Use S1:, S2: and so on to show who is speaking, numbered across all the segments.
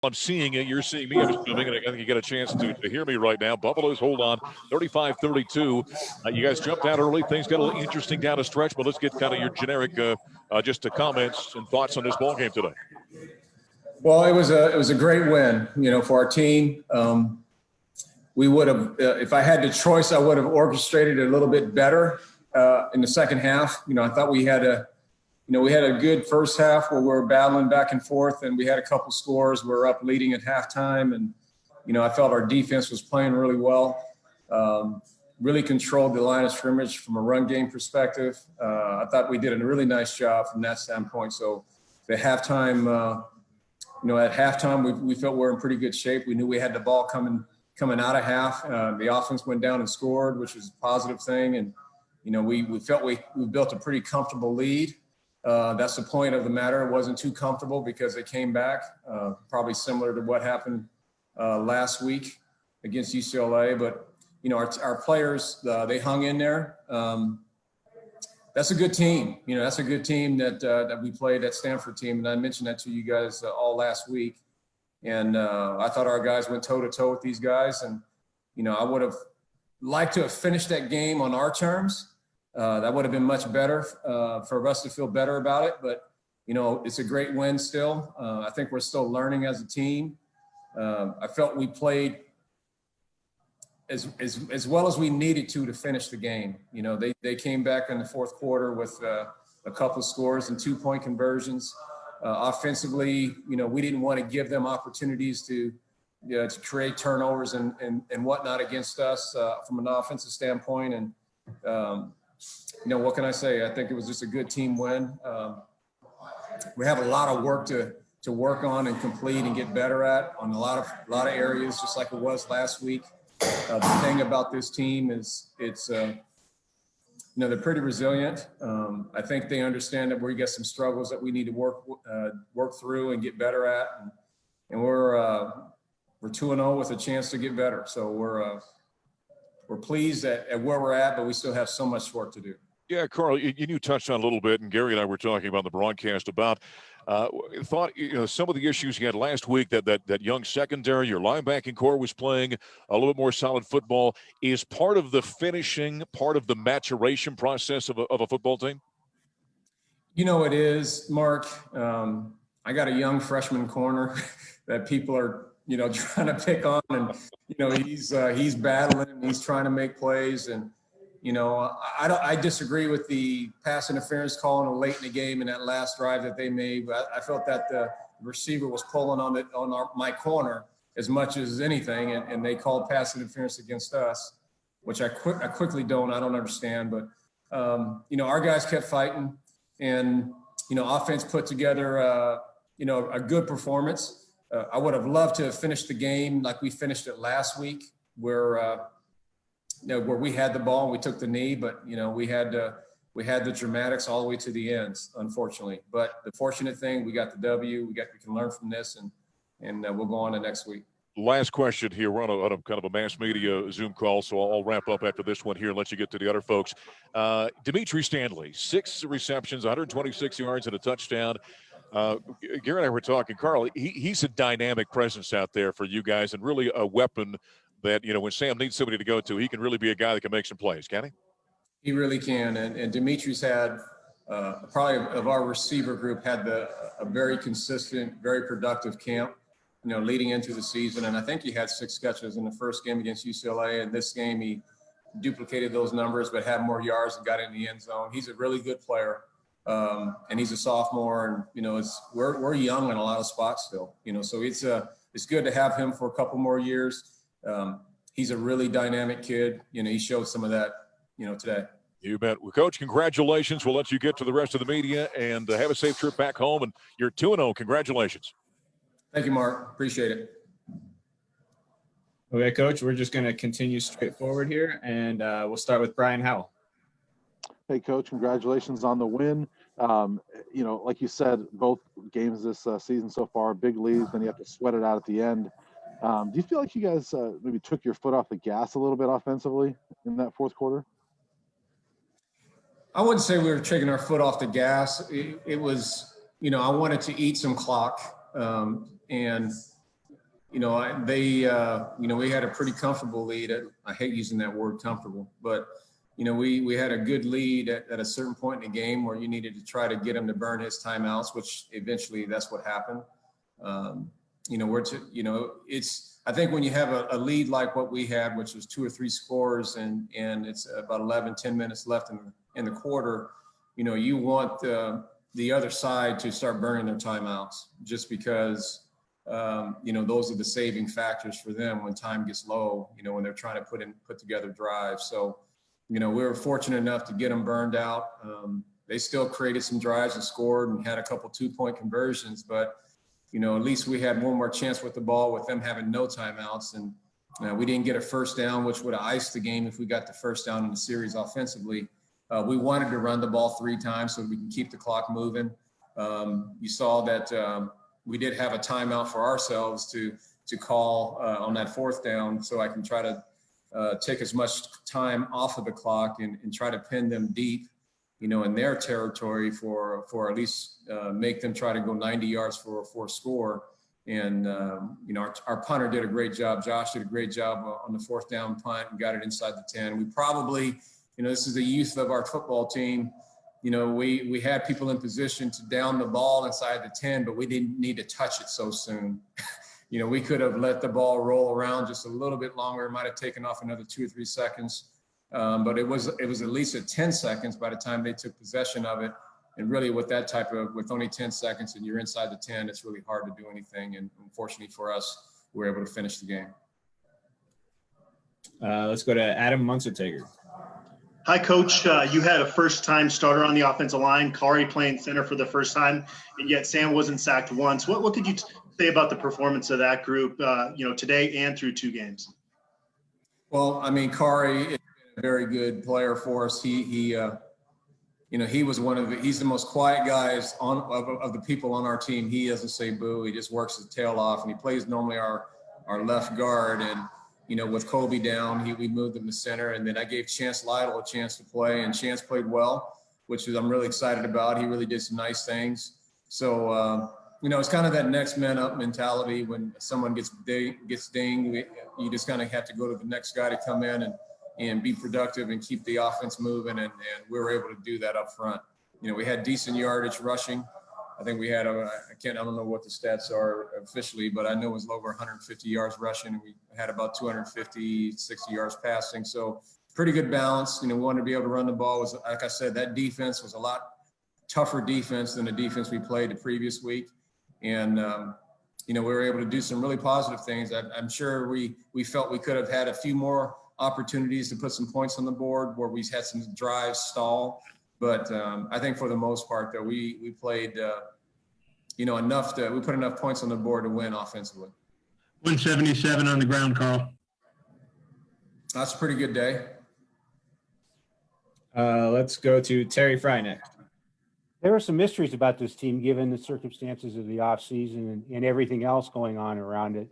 S1: I'm seeing it. You're seeing me. I'm assuming, and I think you get a chance to hear me right now. Buffaloes hold on 35-32. You guys jumped out early. Things got a little interesting down the stretch, but let's get kind of your generic just comments and thoughts on this ball game today.
S2: Well, it was a great win, for our team. We would have, if I had the choice, I would have orchestrated it a little bit better in the second half. I thought we had a good first half where we were battling back and forth, and we had a couple scores. We were up leading at halftime, and I felt our defense was playing really well. Really controlled the line of scrimmage from a run game perspective. I thought we did a really nice job from that standpoint. So the halftime, at halftime we felt we were in pretty good shape. We knew we had the ball coming out of half. The offense went down and scored, which was a positive thing, and we felt we built a pretty comfortable lead. That's the point of the matter. It wasn't too comfortable because they came back, probably similar to what happened last week against UCLA. But, our players, they hung in there. That's a good team. That's a good team that we played, that Stanford team. And I mentioned that to you guys all last week. And I thought our guys went toe-to-toe with these guys. And, I would have liked to have finished that game on our terms. That would have been much better for us to feel better about it. But, it's a great win still. I think we're still learning as a team. I felt we played as well as we needed to finish the game. They came back in the fourth quarter with a couple of scores and 2-point conversions. Offensively, we didn't want to give them opportunities to create turnovers and whatnot against us from an offensive standpoint. And, what can I say? I think it was just a good team win. We have a lot of work to work on and complete and get better at on a lot of areas, just like it was last week. The thing about this team is they're pretty resilient. I think they understand that we got some struggles that we need to work through and get better at. And we're 2-0 with a chance to get better. So we're pleased at where we're at, but we still have so much work to do.
S1: Yeah, Karl, you touched on a little bit, and Gary and I were talking about the broadcast about some of the issues you had last week, that young secondary, your linebacking core was playing a little bit more solid football. Is part of the finishing, part of the maturation process of a football team?
S2: It is, Mark. I got a young freshman corner that people are, trying to pick on, and, he's battling, he's trying to make plays. And, I disagree with the pass interference call late in the game in that last drive that they made. But I felt that the receiver was pulling on my corner as much as anything, and they called pass interference against us, which I quickly don't understand. But our guys kept fighting, and offense put together a good performance. I would have loved to have finished the game like we finished it last week, where we had the ball and we took the knee, but we had the dramatics all the way to the ends, unfortunately. But the fortunate thing, we got the W. We can learn from this, and we'll go on to next week.
S1: Last question here. We're on a kind of a mass media Zoom call, so I'll wrap up after this one here and let you get to the other folks. Dimitri Stanley, 6 receptions, 126 yards, and a touchdown. Gary and I were talking. Karl, he's a dynamic presence out there for you guys, and really a weapon that, when Sam needs somebody to go to, he can really be a guy that can make some plays, can he?
S2: He really can. And Dimitri's had, probably of our receiver group, had a very consistent, very productive camp, leading into the season. And I think he had 6 catches in the first game against UCLA. And this game, he duplicated those numbers, but had more yards and got in the end zone. He's a really good player. And he's a sophomore. And, we're young in a lot of spots still, so it's good to have him for a couple more years. He's a really dynamic kid. He showed some of that, today.
S1: You bet. Well, Coach, congratulations. We'll let you get to the rest of the media and have a safe trip back home. And you're 2-0. Congratulations.
S2: Thank you, Mark. Appreciate it.
S3: Okay, Coach, we're just going to continue straight forward here, and we'll start with Brian Howell.
S4: Hey, Coach, congratulations on the win. Like you said, both games this season so far, big leads, then you have to sweat it out at the end. Do you feel like you guys maybe took your foot off the gas a little bit offensively in that fourth quarter?
S2: I wouldn't say we were taking our foot off the gas. It was, I wanted to eat some clock. And we had a pretty comfortable lead. I hate using that word comfortable, but we had a good lead at a certain point in the game where you needed to try to get him to burn his timeouts, which eventually that's what happened. I think when you have a lead like what we had, which was 2 or 3 scores and it's about 10 minutes left in the quarter, you want the other side to start burning their timeouts just because, those are the saving factors for them when time gets low, when they're trying to put together drives. So, we were fortunate enough to get them burned out. They still created some drives and scored and had a couple 2-point conversions, but, at least we had one more chance with the ball with them having no timeouts. And we didn't get a first down, which would have iced the game if we got the first down in the series offensively. We wanted to run the ball 3 times so we can keep the clock moving. You saw that we did have a timeout for ourselves to call on that 4th down, so I can try to take as much time off of the clock and try to pin them deep, in their territory for at least make them try to go 90 yards for a score. And, our punter did a great job. Josh did a great job on the 4th down punt and got it inside the 10. We probably, this is the youth of our football team. We had people in position to down the ball inside the 10, but we didn't need to touch it so soon. We could have let the ball roll around just a little bit longer. It might have taken off another 2 or 3 seconds. But it was at least at 10 seconds by the time they took possession of it. And really with only 10 seconds and you're inside the 10, it's really hard to do anything. And unfortunately for us, we were able to finish the game.
S3: Let's go to Adam Munsterteger.
S5: Hi, Coach. You had a first-time starter on the offensive line, Karl playing center for the first time, and yet Sam wasn't sacked once. What could you say about the performance of that group, today and through 2 games?
S2: Well, Karl is a very good player for us. He was he's the most quiet guys of the people on our team. He doesn't say boo. He just works his tail off, and he plays normally our left guard. And with Kobe down, we moved him to center, and then I gave Chance Lytle a chance to play, and Chance played well, which I'm really excited about. He really did some nice things. So, it's kind of that next man up mentality. When someone gets dinged, you just kind of have to go to the next guy to come in and be productive and keep the offense moving, and we were able to do that up front. We had decent yardage rushing. I think we had I don't know what the stats are officially, but I know it was over 150 yards rushing, and we had about 250, 60 yards passing. So pretty good balance. We wanted to be able to run the ball. Like I said, that defense was a lot tougher defense than the defense we played the previous week. And, we were able to do some really positive things. I'm sure we felt we could have had a few more opportunities to put some points on the board where we had some drives stall. But I think for the most part, though, we played, enough we put enough points on the board to win offensively.
S6: 177 on the ground, Karl.
S2: That's a pretty good day.
S3: Let's go to Terry Fry next.
S7: There are some mysteries about this team, given the circumstances of the offseason and everything else going on around it.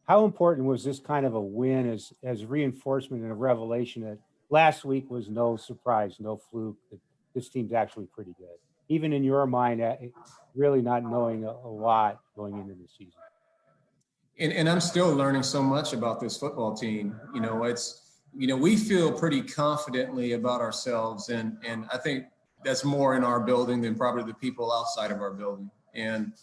S7: How important was this kind of a win as reinforcement and a revelation that last week was no surprise, no fluke, that this team's actually pretty good, even in your mind, really not knowing a lot going into the season?
S2: And I'm still learning so much about this football team. We feel pretty confidently about ourselves, and I think that's more in our building than probably the people outside of our building. And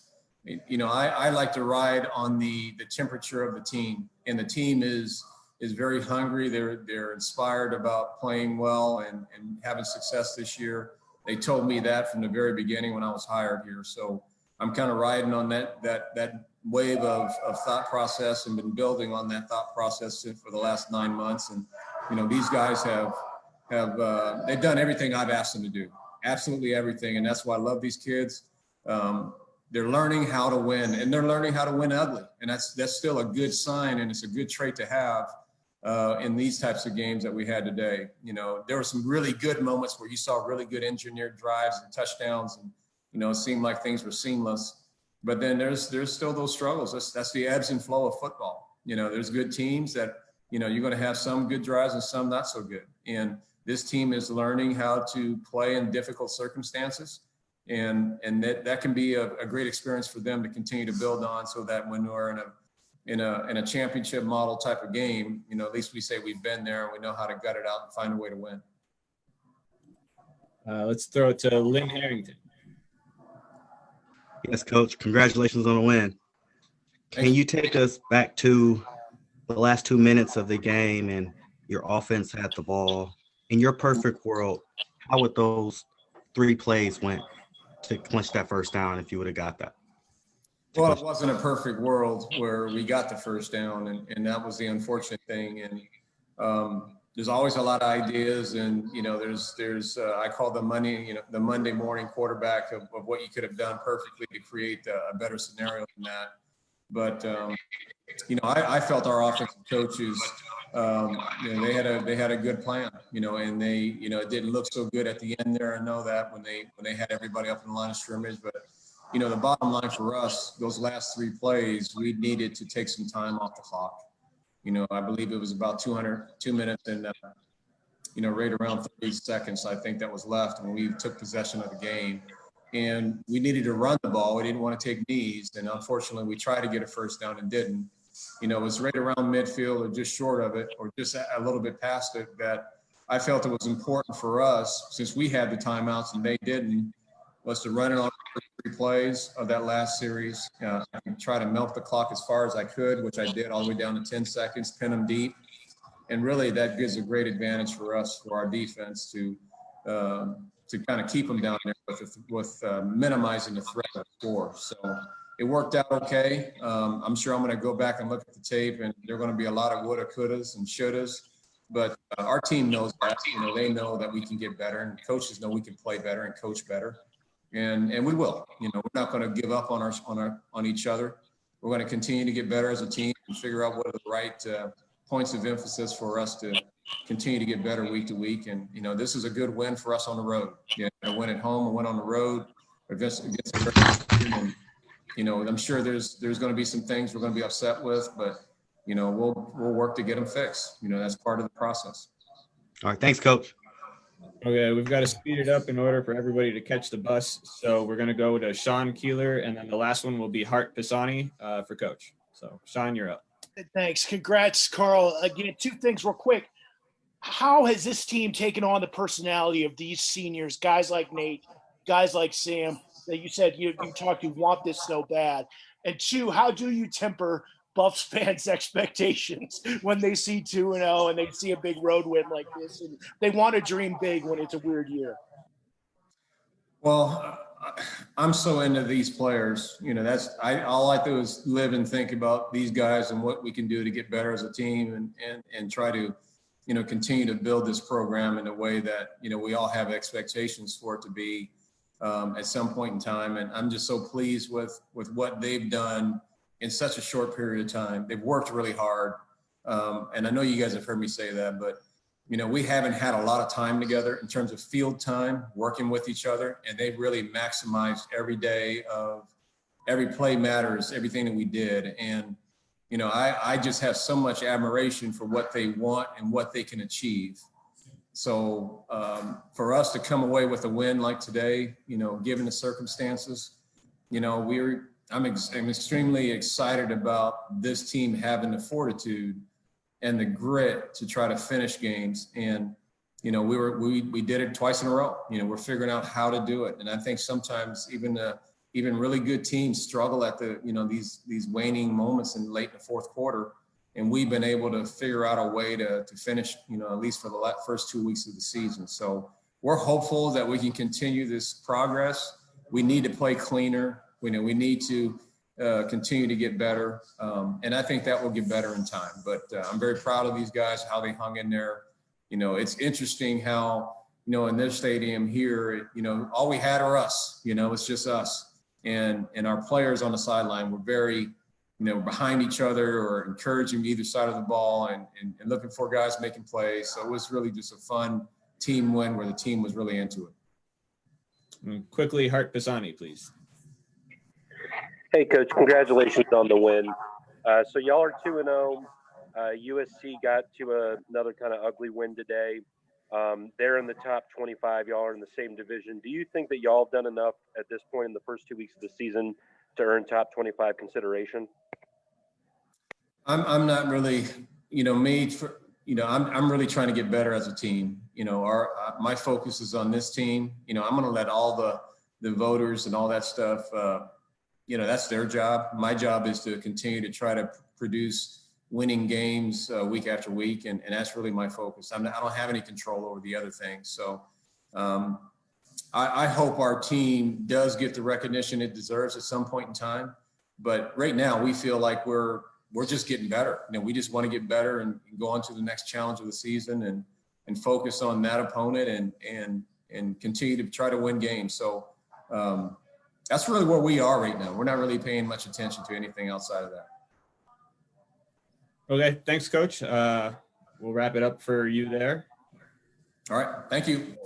S2: I like to ride on the temperature of the team, and the team is very hungry. They're inspired about playing well and having success this year. They told me that from the very beginning when I was hired here. So I'm kind of riding on that wave of thought process and been building on that thought process for the last 9 months. And, these guys have they've done everything I've asked them to do, absolutely everything. And that's why I love these kids. They're learning how to win, and they're learning how to win ugly. And that's still a good sign, and it's a good trait to have in these types of games that we had today. There were some really good moments where you saw really good engineered drives and touchdowns, and it seemed like things were seamless. But then there's still those struggles. That's the ebbs and flow of football. There's good teams that you're going to have some good drives and some not so good. And this team is learning how to play in difficult circumstances. And that can be a great experience for them to continue to build on, so that when we're in in a championship model type of game, at least we say we've been there and we know how to gut it out and find a way to win.
S3: Let's throw it to Lynn Harrington.
S8: Yes, Coach. Congratulations on the win. Can you take us back to the last 2 minutes of the game and your offense had the ball? In your perfect world, how would those 3 plays went to clinch that first down if you would have got that?
S2: Well, it wasn't a perfect world where we got the first down, and that was the unfortunate thing. And there's always a lot of ideas, and there's I call the Monday morning quarterback of what you could have done perfectly to create a better scenario than that. But I felt our offensive coaches, they had a good plan, and they, it didn't look so good at the end there. I know that when they had everybody up in the line of scrimmage, but the bottom line for us, those last 3 plays, we needed to take some time off the clock. I believe it was about 2 minutes and, right around 30 seconds, I think that was left when we took possession of the game. And we needed to run the ball. We didn't want to take knees. And unfortunately, we tried to get a first down and didn't. It was right around midfield or just short of it or just a little bit past it that I felt it was important for us, since we had the timeouts and they didn't, was to run it on the first 3 plays of that last series. Try to milk the clock as far as I could, which I did all the way down to 10 seconds, pin them deep. And really that gives a great advantage for us, for our defense to kind of keep them down there with minimizing the threat of score. So it worked out okay. I'm sure I'm going to go back and look at the tape, and there are going to be a lot of woulda, couldas, and shouldas. But our team knows that. They know that we can get better, and coaches know we can play better and coach better. And we will. We're not going to give up on each other. We're going to continue to get better as a team and figure out what are the right points of emphasis for us to continue to get better week to week. And this is a good win for us on the road. I went at home and went on the road against a very good team. And I'm sure there's going to be some things we're going to be upset with, but we'll work to get them fixed. That's part of the process.
S8: All right, thanks, Coach.
S3: Okay, we've got to speed it up in order for everybody to catch the bus. So we're going to go to Sean Keeler, and then the last one will be Hart Pisani for Coach. So, Sean, you're up.
S9: Thanks. Congrats, Karl. Again, 2 things real quick. How has this team taken on the personality of these seniors, guys like Nate, guys like Sam, that you said you talked, you want this so bad? And 2, how do you temper Buffs fans' expectations when they see 2-0 and they see a big road win like this, and they want to dream big when it's a weird year?
S2: Well, I'm so into these players. All I do is live and think about these guys and what we can do to get better as a team and try to, continue to build this program in a way that, we all have expectations for it to be at some point in time. And I'm just so pleased with what they've done in such a short period of time. They've worked really hard. And I know you guys have heard me say that, but we haven't had a lot of time together in terms of field time, working with each other, and they've really maximized every day of every play matters, everything that we did. And, I just have so much admiration for what they want and what they can achieve. So for us to come away with a win like today, given the circumstances, I'm extremely excited about this team having the fortitude and the grit to try to finish games. And, we did it twice in a row. We're figuring out how to do it. And I think sometimes even really good teams struggle at these waning moments in late in the fourth quarter. And we've been able to figure out a way to finish, at least for the first 2 weeks of the season. So we're hopeful that we can continue this progress. We need to play cleaner. We need to continue to get better. And I think that will get better in time. But I'm very proud of these guys, how they hung in there. It's interesting how, in their stadium here, all we had are us. It's just us. And our players on the sideline were very, behind each other or encouraging either side of the ball and looking for guys making plays. So it was really just a fun team win where the team was really into it.
S3: And quickly, Hart Pisani, please.
S10: Hey, Coach, congratulations on the win. So y'all are 2-0. USC got to another kind of ugly win today. They're in the top 25. Y'all are in the same division. Do you think that y'all have done enough at this point in the first 2 weeks of the season to earn top 25 consideration?
S2: I'm not really, I'm really trying to get better as a team. My focus is on this team. I'm going to let all the voters and all that stuff, that's their job. My job is to continue to try to produce winning games week after week. And that's really my focus. I don't have any control over the other things. So I hope our team does get the recognition it deserves at some point in time. But right now we feel like we're just getting better. We just want to get better and go on to the next challenge of the season and focus on that opponent and continue to try to win games. So that's really where we are right now. We're not really paying much attention to anything outside of that.
S3: Okay, thanks, Coach. We'll wrap it up for you there.
S2: All right, thank you.